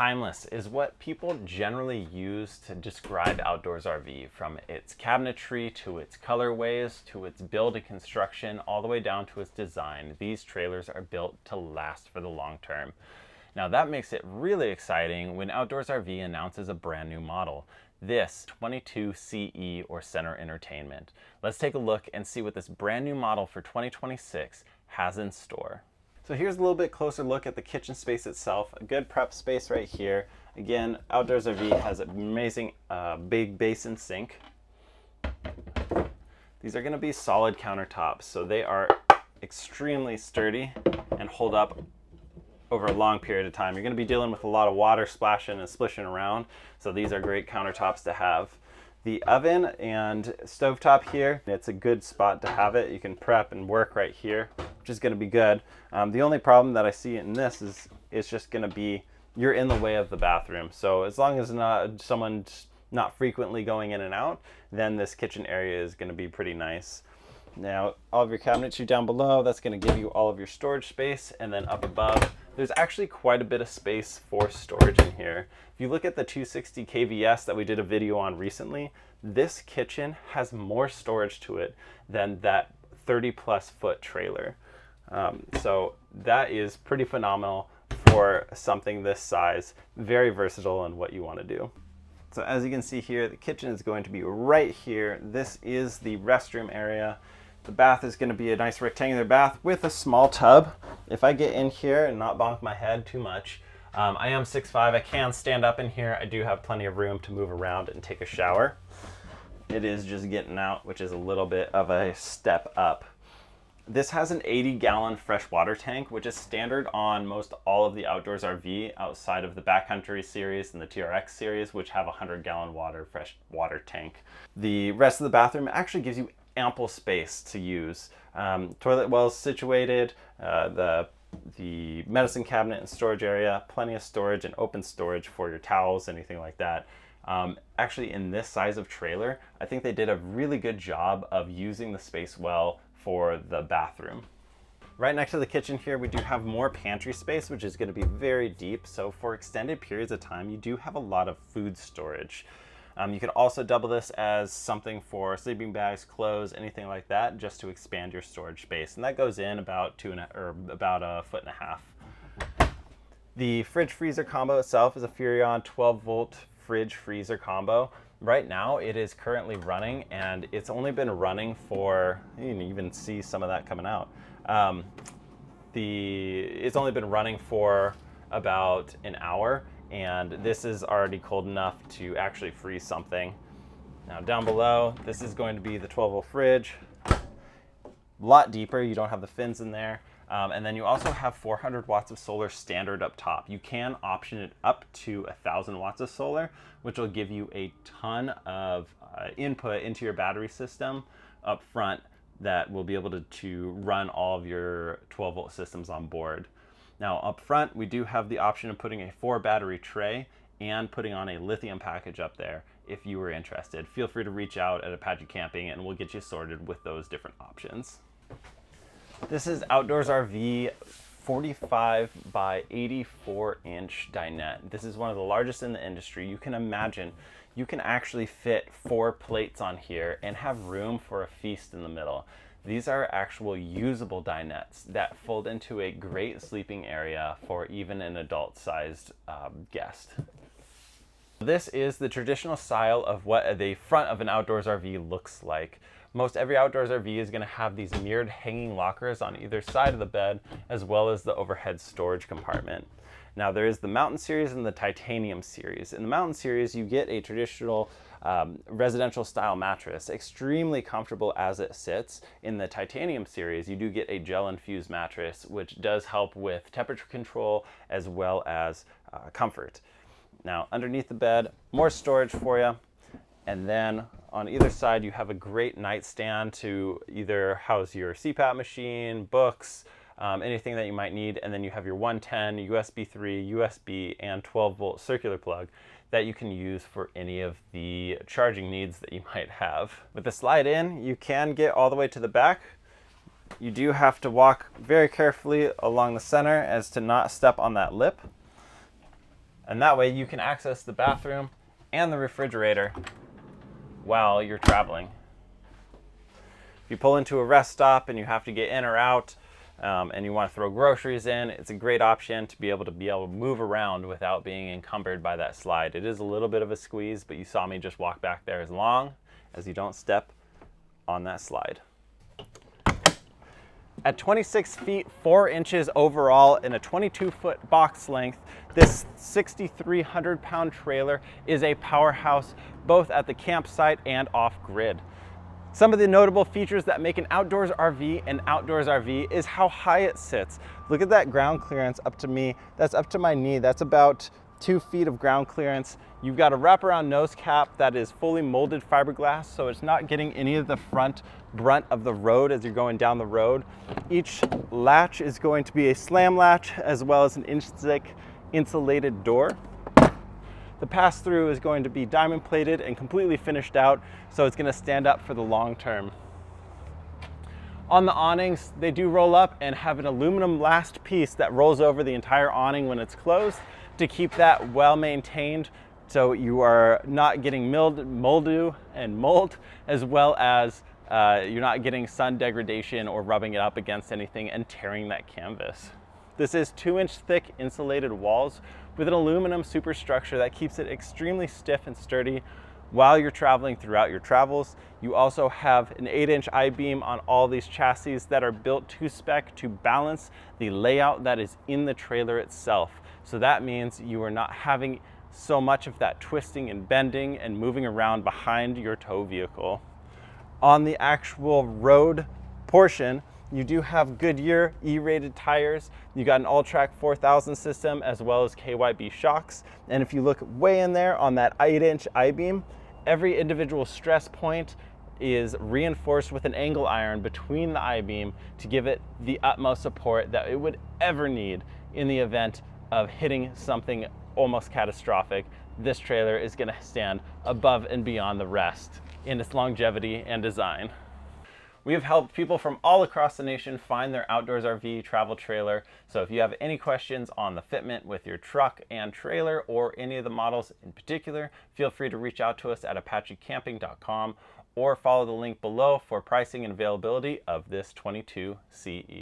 Timeless is what people generally use to describe outdoors RV, from its cabinetry to its colorways to its build and construction all the way down to its design. These trailers are built to last for the long term. Now that makes it really exciting when Outdoors RV announces a brand new model. This 22 CE or Center Entertainment. Let's take a look and see what this brand new model for 2026 has in store. So here's a little bit closer look at the kitchen space itself. A good prep space right here. Again, Outdoors RV has an amazing big basin sink. These are going to be solid countertops, so they are extremely sturdy and hold up over a long period of time. You're going to be dealing with a lot of water splashing and splishing around, so these are great countertops to have. The oven and stovetop here, it's a good spot to have it. You can prep and work right here, which is going to be good. The only problem that I see in this is it's just going to be you're in the way of the bathroom. So as long as someone's not frequently going in and out, then this kitchen area is going to be pretty nice. Now, all of your cabinetry down below, that's going to give you all of your storage space, and then up above, there's actually quite a bit of space for storage in here. If you look at the 260 kVS that we did a video on recently, this kitchen has more storage to it than that 30+ foot trailer. So that is pretty phenomenal for something this size. Very versatile in what you want to do. So as you can see here, the kitchen is going to be right here. This is the restroom area. The bath is going to be a nice rectangular bath with a small tub. If I get in here and not bonk my head too much, I am 6'5". I can stand up in here. I do have plenty of room to move around and take a shower. It is just getting out, which is a little bit of a step up. This has an 80-gallon freshwater tank, which is standard on most all of the Outdoors RV outside of the Backcountry series and the TRX series, which have a 100-gallon fresh water tank. The rest of the bathroom actually gives you ample space to use. Toilet well situated, the medicine cabinet and storage area, plenty of storage and open storage for your towels, anything like that. Actually, in this size of trailer, I think they did a really good job of using the space well for the bathroom. Right next to the kitchen here, we do have more pantry space, which is going to be very deep. So for extended periods of time, you do have a lot of food storage. You can also double this as something for sleeping bags, clothes, anything like that, just to expand your storage space. And that goes in about about 1.5 feet. The fridge freezer combo itself is a Furrion 12-volt fridge freezer combo. Right now it is currently running, and it's only been running for, you can even see some of that coming out. It's only been running for about an hour, and this is already cold enough to actually freeze something. Now down below, this is going to be the 12-volt fridge. A lot deeper, you don't have the fins in there. And then you also have 400 watts of solar standard up top. You can option it up to 1,000 watts of solar, which will give you a ton of input into your battery system up front that will be able to run all of your 12-volt systems on board. Now up front, we do have the option of putting a 4-battery tray and putting on a lithium package up there. If you were interested, feel free to reach out at Apache Camping and we'll get you sorted with those different options. This is Outdoors RV 45 by 84 inch dinette. This is one of the largest in the industry. You can imagine you can actually fit 4 plates on here and have room for a feast in the middle. These are actual usable dinettes that fold into a great sleeping area for even an adult-sized guest. This is the traditional style of what the front of an Outdoors RV looks like. Most every Outdoors RV is going to have these mirrored hanging lockers on either side of the bed, as well as the overhead storage compartment. Now there is the Mountain Series and the Titanium Series. In the Mountain Series, you get a traditional residential style mattress, extremely comfortable as it sits. In the Titanium Series, you do get a gel infused mattress, which does help with temperature control as well as comfort. Now underneath the bed, more storage for you. And then on either side, you have a great nightstand to either house your CPAP machine, books, anything that you might need. And then you have your 110, USB 3, USB, and 12-volt circular plug that you can use for any of the charging needs that you might have. With the slide in, you can get all the way to the back. You do have to walk very carefully along the center as to not step on that lip. And that way you can access the bathroom and the refrigerator while you're traveling. If you pull into a rest stop and you have to get in or out, and you want to throw groceries in, it's a great option to be able to move around without being encumbered by that slide. It is a little bit of a squeeze, but you saw me just walk back there as long as you don't step on that slide. At 26 feet 4 inches overall and a 22-foot box length, this 6,300-pound trailer is a powerhouse both at the campsite and off-grid. Some of the notable features that make an outdoors RV an outdoors RV is how high it sits. Look at that ground clearance up to me. That's up to my knee. That's about 2 feet of ground clearance. You've got a wraparound nose cap that is fully molded fiberglass, so it's not getting any of the front brunt of the road as you're going down the road. Each latch is going to be a slam latch as well as an inch-thick insulated door. The pass-through is going to be diamond plated and completely finished out, so it's going to stand up for the long term. On the awnings, they do roll up and have an aluminum last piece that rolls over the entire awning when it's closed to keep that well maintained, so you are not getting mildew and mold, as well as you're not getting sun degradation or rubbing it up against anything and tearing that canvas. This is 2-inch thick insulated walls with an aluminum superstructure that keeps it extremely stiff and sturdy while you're traveling throughout your travels. You also have an 8-inch I-beam on all these chassis that are built to spec to balance the layout that is in the trailer itself. So that means you are not having so much of that twisting and bending and moving around behind your tow vehicle. On the actual road portion, you do have Goodyear E-rated tires. You got an All-Track 4000 system as well as KYB shocks. And if you look way in there on that 8-inch I-beam, every individual stress point is reinforced with an angle iron between the I-beam to give it the utmost support that it would ever need in the event of hitting something almost catastrophic. This trailer is going to stand above and beyond the rest in its longevity and design. We have helped people from all across the nation find their outdoors RV travel trailer. So if you have any questions on the fitment with your truck and trailer or any of the models in particular, feel free to reach out to us at apachecamping.com or follow the link below for pricing and availability of this 22 CE.